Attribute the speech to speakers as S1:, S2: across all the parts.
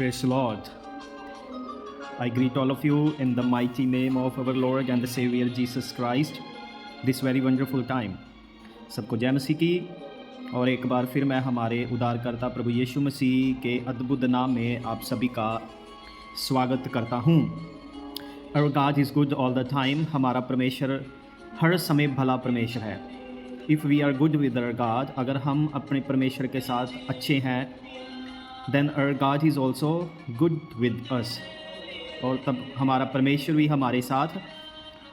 S1: Praise the Lord. I greet all of you in the mighty name of our Lord and the Savior Jesus Christ, this very wonderful time. सबको जय मसीह की। और एक बार फिर मैं हमारे उद्धारकर्ता प्रभु यीशु मसीह के अद्भुत नाम में आप सभी का स्वागत करता हूँ। Our God is good all the time. हमारा परमेश्वर हर समय भला परमेश्वर है। If we are good with our God, अगर हम अपने परमेश्वर के साथ अच्छे हैं, then our God is also good with us. और तब हमारा परमेश्वर भी हमारे साथ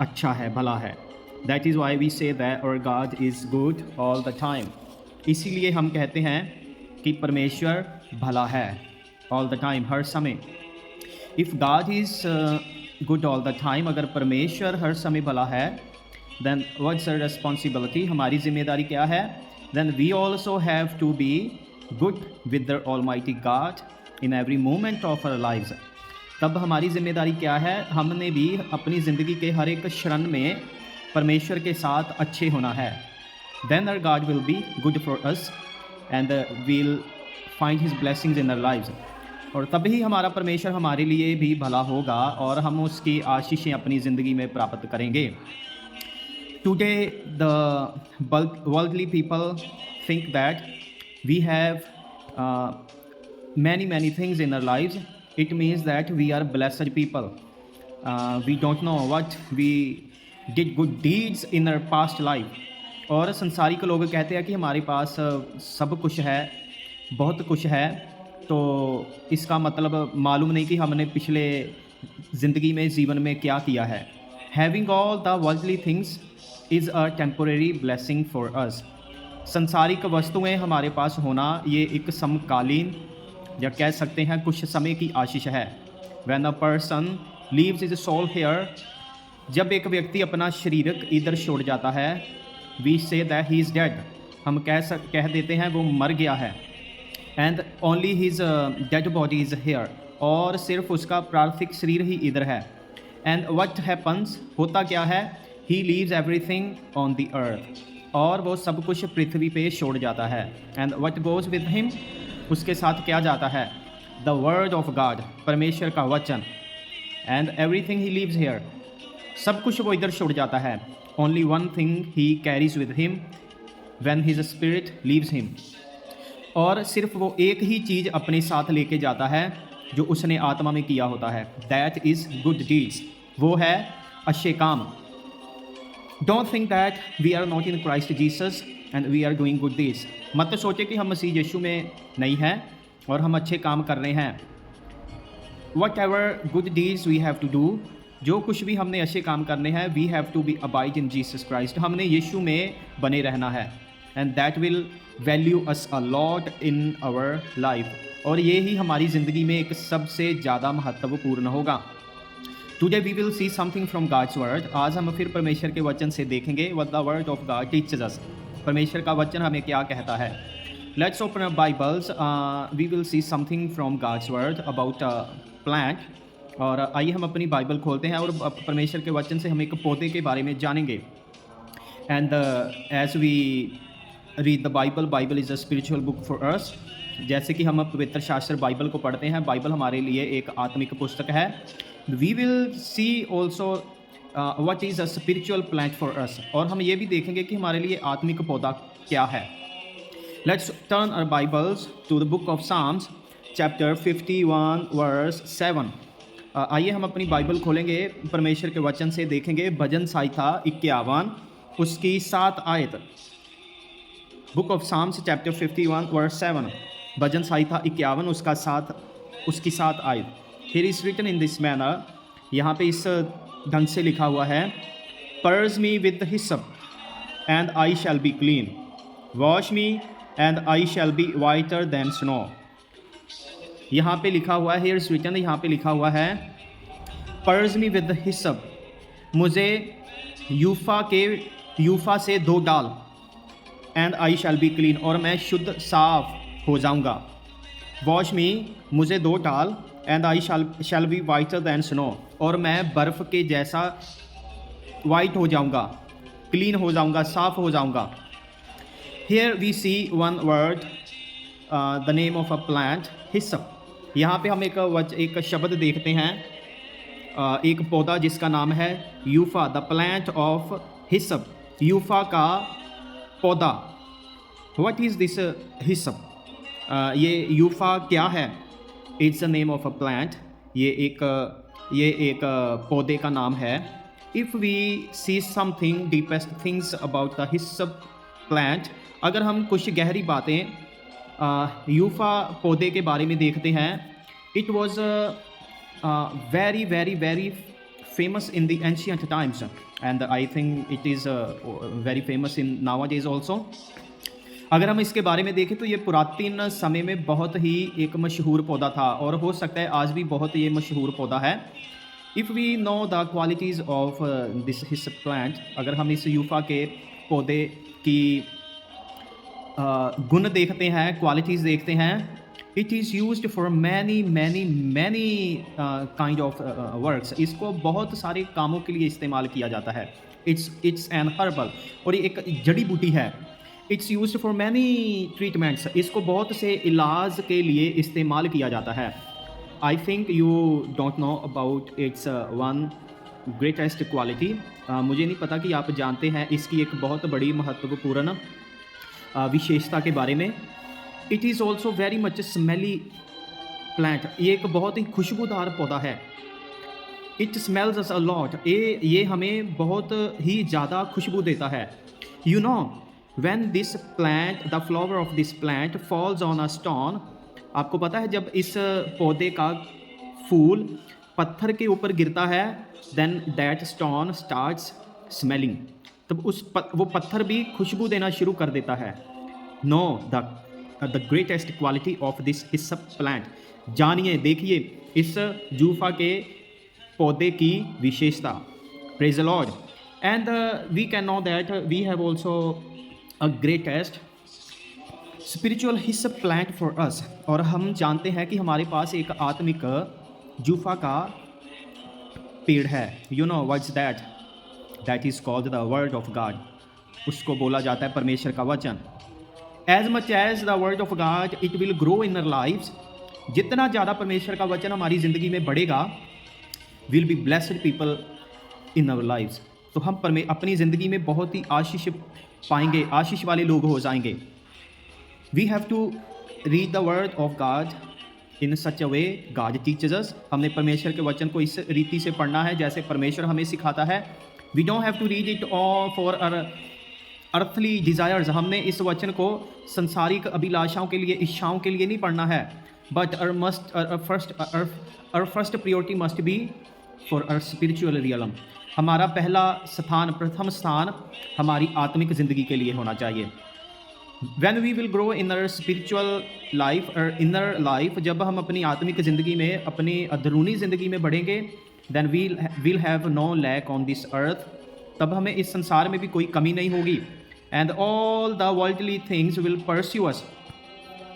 S1: अच्छा है, भला है। That is why we say that our God is good all the time. इसीलिए हम कहते हैं कि परमेश्वर भला है all the time, हर समय। If God is good all the time, अगर परमेश्वर हर समय भला है, then what's our responsibility? हमारी जिम्मेदारी क्या है? Then we also have to be good with the Almighty God in every moment of our lives. तब हमारी जिम्मेदारी क्या है? हमने भी अपनी ज़िंदगी के हर एक क्षण में परमेश्वर के साथ अच्छे होना है। Then our God will be good for us and we'll find His blessings in our lives. और तभी हमारा परमेश्वर हमारे लिए भी भला होगा और हम उसकी आशीषें अपनी ज़िंदगी में प्राप्त करेंगे। Today the worldly people think that we have many things in our lives. It means that we are blessed people. We don't know what we did good deeds in our past life. और संसारिक लोग कहते हैं कि हमारे पास सब कुछ है, बहुत कुछ है, तो इसका मतलब मालूम नहीं कि हमने पिछले ज़िंदगी में जीवन में क्या किया है। Having all the worldly things is a temporary blessing for us. संसारिक वस्तुएं हमारे पास होना ये एक समकालीन या कह सकते हैं कुछ समय की आशीष है। When a person leaves his soul here, जब एक व्यक्ति अपना शरीर इधर छोड़ जाता है, we say that he is dead. हम कह देते हैं वो मर गया है। And only his dead body is here. और सिर्फ उसका पार्थिव शरीर ही इधर है। And what happens? होता क्या है? He leaves everything on the earth. और वो सब कुछ पृथ्वी पे छोड़ जाता है। And what goes with him? उसके साथ क्या जाता है? The word of God, परमेश्वर का वचन। And everything he leaves here. सब कुछ वो इधर छोड़ जाता है। Only one thing he carries with him when his spirit leaves him. और सिर्फ वो एक ही चीज़ अपने साथ लेके जाता है जो उसने आत्मा में किया होता है। That is good deeds. वो है अच्छे काम। Don't think that we are not in Christ Jesus and we are doing good deeds. मत सोचे कि हम मसीह यीशु में नहीं हैं और हम अच्छे काम कर रहे हैं। Whatever good deeds we have to do, जो कुछ भी हमने अच्छे काम करने हैं, we have to be abide in Jesus Christ. हमने यीशु में बने रहना है। And that will value us a lot in our life. और ये ही हमारी ज़िंदगी में एक सबसे ज़्यादा महत्वपूर्ण होगा। Today we will see something from God's word. आज हम फिर परमेश्वर के वचन से देखेंगे what the word of God teaches us. परमेश्वर का वचन हमें क्या कहता है। Let's open our Bibles. We will see something from God's word about a plant. और आइए हम अपनी बाइबल खोलते हैं और परमेश्वर के वचन से हम एक पौधे के बारे में जानेंगे। And as we read the Bible is a spiritual book for us. जैसे कि हम पवित्र शास्त्र बाइबल को पढ़ते हैं, बाइबल हमारे लिए एक आत्मिक पुस्तक है। We will see also what is a spiritual plant for us. और हम ये भी देखेंगे कि हमारे लिए आत्मिक पौधा क्या है। Let's turn our Bibles to the book of Psalms, chapter 51, verse 7. आइए हम अपनी बाइबल खोलेंगे, परमेश्वर के वचन से देखेंगे भजन संहिता 51 उसकी 7 आयत। Book of Psalms, chapter 51, verse 7. भजन संहिता 51 उसकी 7 आयत। Here is written in this manner. यहाँ पे इस ढंग से लिखा हुआ है, Purge me with hyssop, and I shall be clean. Wash me, and I shall be whiter than snow. यहाँ पे लिखा हुआ है, Here is written, यहाँ पे लिखा हुआ है, Purge me with hyssop. मुझे यूफा से धो डाल, and I shall be clean. और मैं शुद्ध साफ हो जाऊँगा। Wash me, मुझे धो डाल, and I shall be whiter than snow. और मैं बर्फ़ के जैसा वाइट हो जाऊँगा, क्लीन हो जाऊँगा, साफ हो जाऊँगा। Here we see one word, the name of a plant, hyssop. यहाँ पे हम एक शब्द देखते हैं, एक पौधा जिसका नाम है यूफा, द प्लांट ऑफ हिसप। यूफा का पौधा। What is this hyssop? ये यूफा क्या है? It's the name of a plant. ये एक पौधे का नाम है। If we see something deepest things about the hyssop plant, अगर हम कुछ गहरी बातें यूफा पौधे के बारे में देखते हैं, it was very very very famous in the ancient times, and I think it is very famous in nowadays also. अगर हम इसके बारे में देखें तो ये पुरातन समय में बहुत ही एक मशहूर पौधा था और हो सकता है आज भी बहुत ये मशहूर पौधा है। If we know the qualities of this his plant, अगर हम इस यूफा के पौधे की गुण देखते हैं, क्वालिटीज़ देखते हैं, it is used for many many many kind of works. इसको बहुत सारे कामों के लिए इस्तेमाल किया जाता है। इट्स एन हर्बल, और ये एक जड़ी बूटी है। It's used for many treatments, इसको बहुत से इलाज के लिए इस्तेमाल किया जाता है। I think you don't know about it's one greatest quality. मुझे नहीं पता कि आप जानते हैं इसकी एक बहुत बड़ी महत्वपूर्ण विशेषता के बारे में। It is also very much smelly plant, ये एक बहुत ही खुशबूदार पौधा है। It smells us a lot, ये हमें बहुत ही ज़्यादा खुशबू देता है। You know when this plant, the flower of this plant falls on a stone, आपको पता है जब इस पौधे का फूल पत्थर के ऊपर गिरता है, then that stone starts smelling, तब वो पत्थर भी खुशबू देना शुरू कर देता है। Know the greatest quality of this hyssop plant, जानिए, देखिए इस जूफा के पौधे की विशेषता। Praise the Lord. And we can know that we have also a greatest spiritual hyssop plant for us, और हम जानते हैं कि हमारे पास एक आत्मिक जूफा का पेड़ है। You know what's that? That is called the word of God, उसको बोला जाता है परमेश्वर का वचन। As much as the word of God it will grow in our lives, जितना ज़्यादा परमेश्वर का वचन हमारी ज़िंदगी में बढ़ेगा, will be blessed people in our lives, तो हम अपनी ज़िंदगी में बहुत ही आशीष पाएंगे, आशीष वाले लोग हो जाएंगे। We have to read the word of God in such a way God teachers us, हमने परमेश्वर के वचन को इस रीति से पढ़ना है जैसे परमेश्वर हमें सिखाता है। We don't have to read it all for earthly desires, हमने इस वचन को संसारिक अभिलाषाओं के लिए, इच्छाओं के लिए नहीं पढ़ना है, but our first priority must be for our spiritual realm, हमारा पहला स्थान, प्रथम स्थान हमारी आत्मिक ज़िंदगी के लिए होना चाहिए। When we will grow in our spiritual life or inner life, जब हम अपनी आत्मिक ज़िंदगी में, अपनी अंदरूनी ज़िंदगी में बढ़ेंगे, then we'll have no lack on this earth, तब हमें इस संसार में भी कोई कमी नहीं होगी। And all the worldly things will pursue us,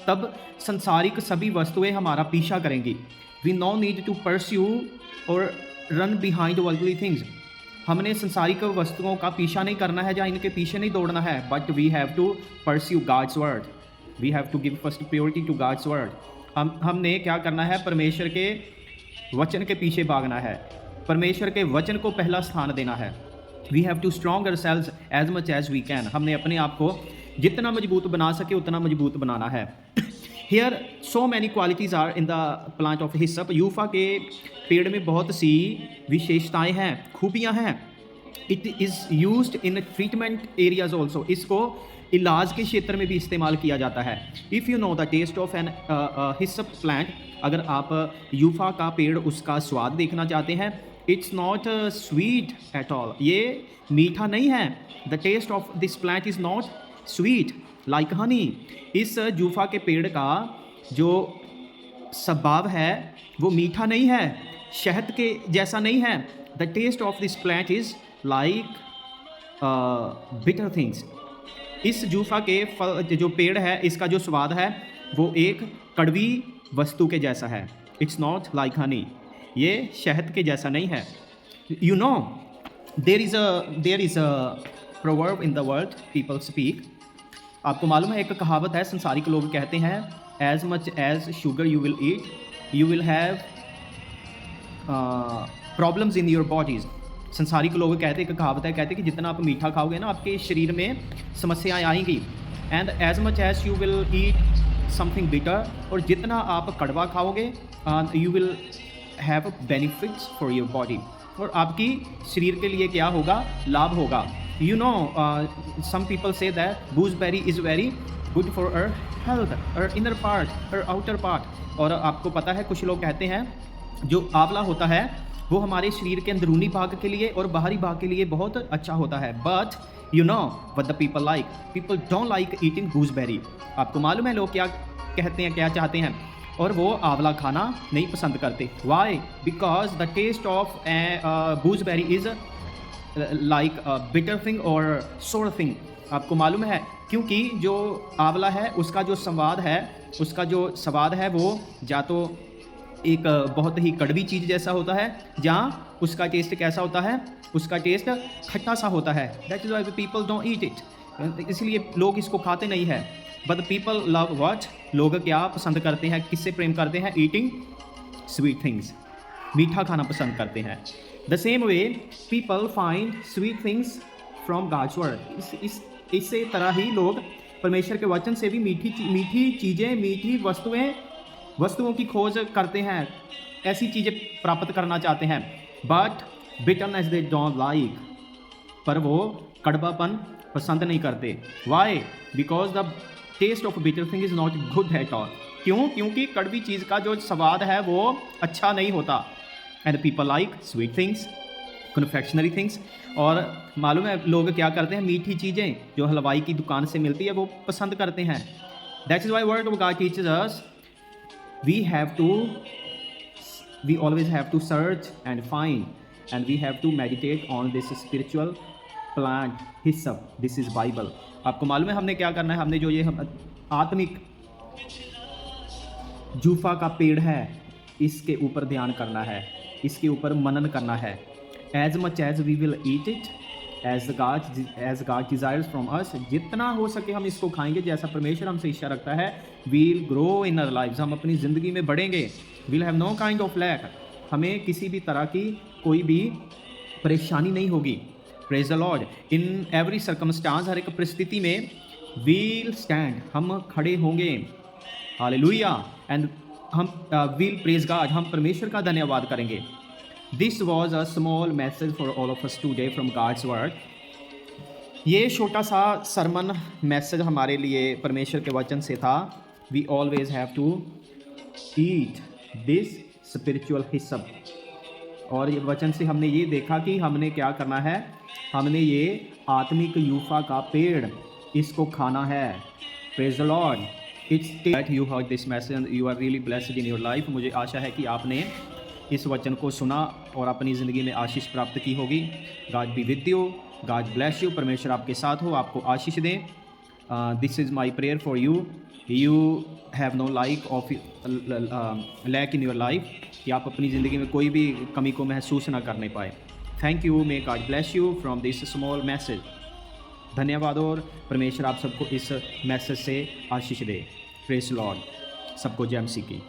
S1: तब संसारिक सभी वस्तुएं हमारा पीछा करेंगी। We no need to pursue or run behind worldly things, हमने संसारिक वस्तुओं का पीछा नहीं करना है या इनके पीछे नहीं दौड़ना है, but we have to pursue God's word, we have to give first priority to God's word. हमने क्या करना है? परमेश्वर के वचन के पीछे भागना है, परमेश्वर के वचन को पहला स्थान देना है। We have to strong ourselves as much as we can, हमने अपने आप को जितना मजबूत बना सके उतना मजबूत बनाना है। Here so many qualities are in the plant of hyssop, यूफा के पेड़ में बहुत सी विशेषताएं हैं, खूबियां हैं। It is used in treatment areas also, इसको इलाज के क्षेत्र में भी इस्तेमाल किया जाता है। If you know the taste of an hyssop plant, अगर आप यूफा का पेड़, उसका स्वाद देखना चाहते हैं, it's not sweet at all, ये मीठा नहीं है। The taste of this plant is not sweet like honey, इस जूफा के पेड़ का जो स्वभाव है वो मीठा नहीं है, शहद के जैसा नहीं है। The taste of this plant is like bitter things, इस जूफा के फल, जो पेड़ है, इसका जो स्वाद है वो एक कड़वी वस्तु के जैसा है। इट्स नॉट लाइक हनी, ये शहद के जैसा नहीं है। You know there is a proverb in the world people speak, आपको मालूम है एक कहावत है, संसारिक लोग कहते हैं, as much as sugar you will eat you will have problems in your bodies. संसारिक लोग कहते हैं, एक कहावत है, कहते हैं कि जितना आप मीठा खाओगे ना आपके शरीर में समस्याएं आएंगी। And as much as you will eat something bitter, और जितना आप कड़वा खाओगे you will have benefits for your body, और आपकी शरीर के लिए क्या होगा, लाभ होगा। You know some people say that gooseberry is very good for our health, our inner part, our outer part. और आपको पता है कुछ लोग कहते हैं जो आंवला होता है वो हमारे शरीर के अंदरूनी भाग के लिए और बाहरी भाग के लिए बहुत अच्छा होता है। But you know what the people like, people don't like eating gooseberry. आपको मालूम है लोग क्या कहते हैं, क्या चाहते हैं, और वो आंवला खाना नहीं पसंद करते। Why? Because the taste of gooseberry is like bitter thing और सोर थिंग। आपको मालूम है क्योंकि जो आंवला है उसका जो स्वाद है वो या तो एक बहुत ही कड़वी चीज़ जैसा होता है, जहाँ उसका टेस्ट कैसा होता है, उसका टेस्ट खट्टा सा होता है। That is why people don't eat it, इसलिए लोग इसको खाते नहीं है। बट पीपल लव व्हाट, लोग क्या पसंद करते हैं, किससे प्रेम करते हैं, ईटिंग स्वीट थिंग्स, मीठा खाना पसंद करते हैं। The same way people find sweet things from God's word. इसी तरह ही लोग परमेश्वर के वचन से भी मीठी चीज़ें, मीठी वस्तुओं की खोज करते हैं, ऐसी चीज़ें प्राप्त करना चाहते हैं। But bitterness they don't like, पर वो कड़वापन पसंद नहीं करते। Why? Because the taste of bitter thing is not good at all. क्यों? क्योंकि कड़वी चीज़ का जो स्वाद है वो अच्छा नहीं होता। And people like sweet things, confectionery things. और मालूम है लोग क्या करते हैं, मीठी चीज़ें जो हलवाई की दुकान से मिलती है वो पसंद करते हैं। That is why word of God teaches us we always have to search and find, and we have to meditate on this spiritual plant hyssop. This is Bible. आपको मालूम है हमने क्या करना है, हमने जो ये आत्मिक जूफा का पेड़ है इसके ऊपर ध्यान करना है, इसके ऊपर मनन करना है। As much as we will eat it, as God desires from us, जितना हो सके हम इसको खाएंगे जैसा परमेश्वर हमसे इच्छा रखता है। We'll grow in our lives, हम अपनी ज़िंदगी में बढ़ेंगे। We'll have no kind of lack, हमें किसी भी तरह की कोई भी परेशानी नहीं होगी। Praise the Lord. In every circumstance, हर एक परिस्थिति में we'll stand, हम खड़े होंगे। Hallelujah. And हम we'll praise God, हम परमेश्वर का धन्यवाद करेंगे। This was a small message for all of us today from God's word. ये छोटा सा सरमन मैसेज हमारे लिए परमेश्वर के वचन से था। We always have to eat this spiritual hyssop. और ये वचन से हमने ये देखा कि हमने क्या करना है, हमने ये आत्मिक यूफा का पेड़ इसको खाना है। Praise the Lord. It's that you heard this message and you are really blessed in your life. मुझे आशा है कि आपने इस वचन को सुना और अपनी ज़िंदगी में आशीष प्राप्त की होगी। God be with you, God bless you, परमेश्वर आपके साथ हो, आपको आशीष दें। This is my prayer for you. You have no like of lack in your life, कि आप अपनी ज़िंदगी में कोई भी कमी को महसूस ना करने पाए। Thank you, may God bless you from this small message. धन्यवाद, और परमेश्वर आप सबको इस मैसेज से आशीष दे। Praise Lord. सबको जय मसीह की।